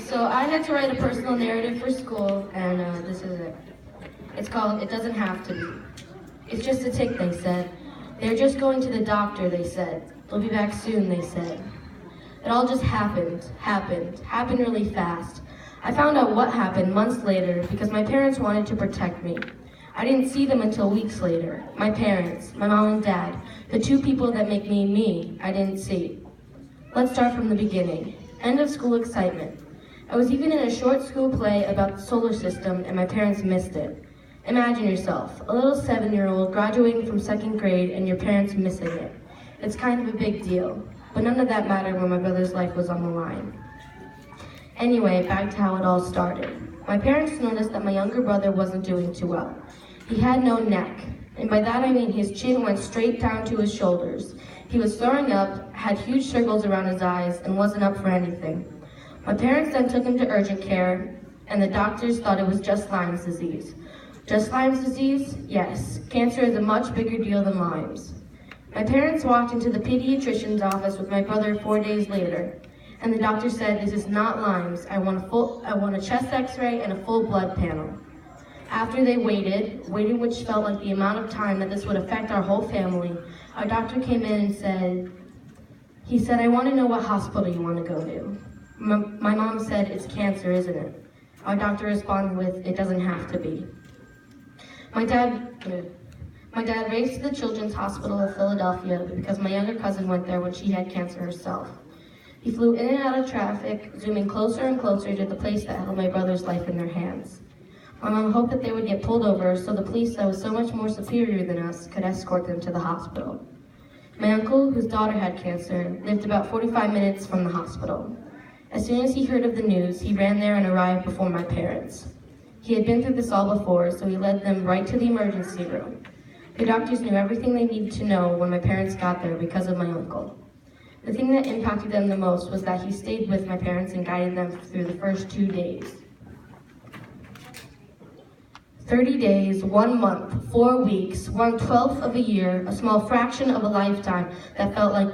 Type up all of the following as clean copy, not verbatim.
So I had to write a personal narrative for school, and this is it. It's called It Doesn't Have to Be. It's just a tick, they said. They're just going to the doctor, they said. They'll be back soon, they said. It all just happened really fast. I found out what happened months later because my parents wanted to protect me. I didn't see them until weeks later. My parents, my mom and dad, the two people that make me me, I didn't see. Let's start from the beginning. End of school excitement. I was even in a short school play about the solar system and my parents missed it. Imagine yourself, a little 7-year-old graduating from 2nd grade and your parents missing it. It's kind of a big deal, but none of that mattered when my brother's life was on the line. Anyway, back to how it all started. My parents noticed that my younger brother wasn't doing too well. He had no neck, and by that I mean his chin went straight down to his shoulders. He was throwing up, had huge circles around his eyes, and wasn't up for anything. My parents then took him to urgent care, and the doctors thought it was just Lyme's disease. Just Lyme's disease? Yes. Cancer is a much bigger deal than Lyme's. My parents walked into the pediatrician's office with my brother 4 days later, and the doctor said, "This is not Lyme's. I want a chest x-ray and a full blood panel." After they waited which felt like the amount of time that this would affect our whole family, our doctor came in and said, "I want to know what hospital you want to go to." My mom said, "It's cancer, isn't it?" Our doctor responded with, "It doesn't have to be." My dad raced to the Children's Hospital of Philadelphia because my younger cousin went there when she had cancer herself. He flew in and out of traffic, zooming closer and closer to the place that held my brother's life in their hands. My mom hoped that they would get pulled over so the police that was so much more superior than us could escort them to the hospital. My uncle, whose daughter had cancer, lived about 45 minutes from the hospital. As soon as he heard of the news, he ran there and arrived before my parents. He had been through this all before, so he led them right to the emergency room. The doctors knew everything they needed to know when my parents got there because of my uncle. The thing that impacted them the most was that he stayed with my parents and guided them through the first 2 days. 30 days, 1 month, 4 weeks, 1/12 of a year, a small fraction of a lifetime that felt like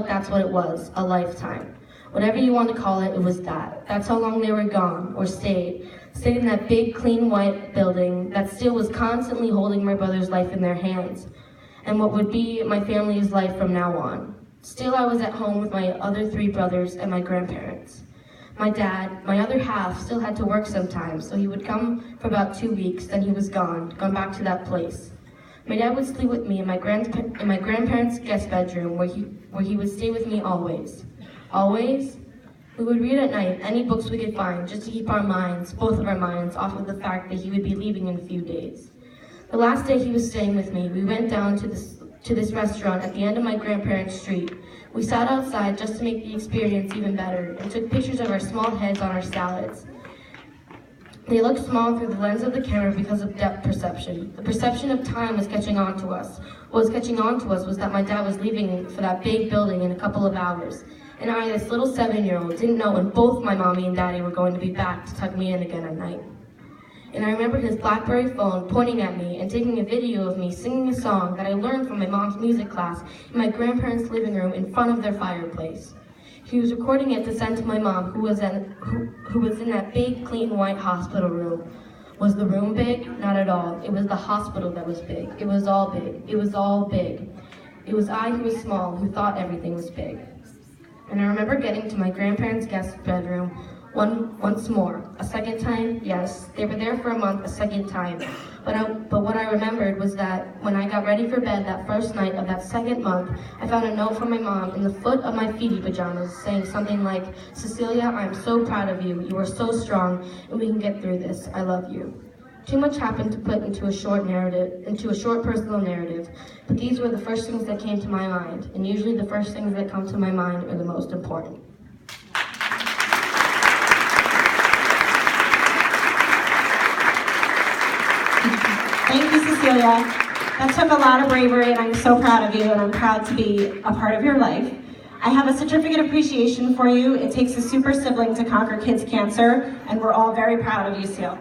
that's what it was, a lifetime. Whatever you want to call it, it was that. That's how long they were gone, or stayed in that big, clean, white building that still was constantly holding my brother's life in their hands, and what would be my family's life from now on. Still, I was at home with my other 3 brothers and my grandparents. My dad, my other half, still had to work sometimes, so he would come for about 2 weeks, then he was gone back to that place. My dad would sleep with me in my grandparents' guest bedroom, where he would stay with me always. Always? We would read at night any books we could find, just to keep our minds, both of our minds, off of the fact that he would be leaving in a few days. The last day he was staying with me, we went down to this restaurant at the end of my grandparents' street. We sat outside just to make the experience even better and took pictures of our small heads on our salads. They looked small through the lens of the camera because of depth perception. The perception of time was catching on to us. What was catching on to us was that my dad was leaving for that big building in a couple of hours. And I, this little 7-year-old, didn't know when both my mommy and daddy were going to be back to tuck me in again at night. And I remember his BlackBerry phone pointing at me and taking a video of me singing a song that I learned from my mom's music class in my grandparents' living room in front of their fireplace. He was recording it to send to my mom, who was in that big, clean, white hospital room. Was the room big? Not at all. It was the hospital that was big. It was all big. It was all big. It was I who was small, who thought everything was big. And I remember getting to my grandparents' guest bedroom once more. A second time, yes, they were there for a month, a second time. But what I remembered was that when I got ready for bed that first night of that second month, I found a note from my mom in the foot of my feety pajamas saying something like, "Cecilia, I'm so proud of you. You are so strong, and we can get through this. I love you." Too much happened to put into a short personal narrative, but these were the first things that came to my mind, and usually the first things that come to my mind are the most important. Thank you, Cecilia. That took a lot of bravery, and I'm so proud of you, and I'm proud to be a part of your life. I have a certificate of appreciation for you. It takes a super sibling to conquer kids' cancer, and we're all very proud of you, Celia.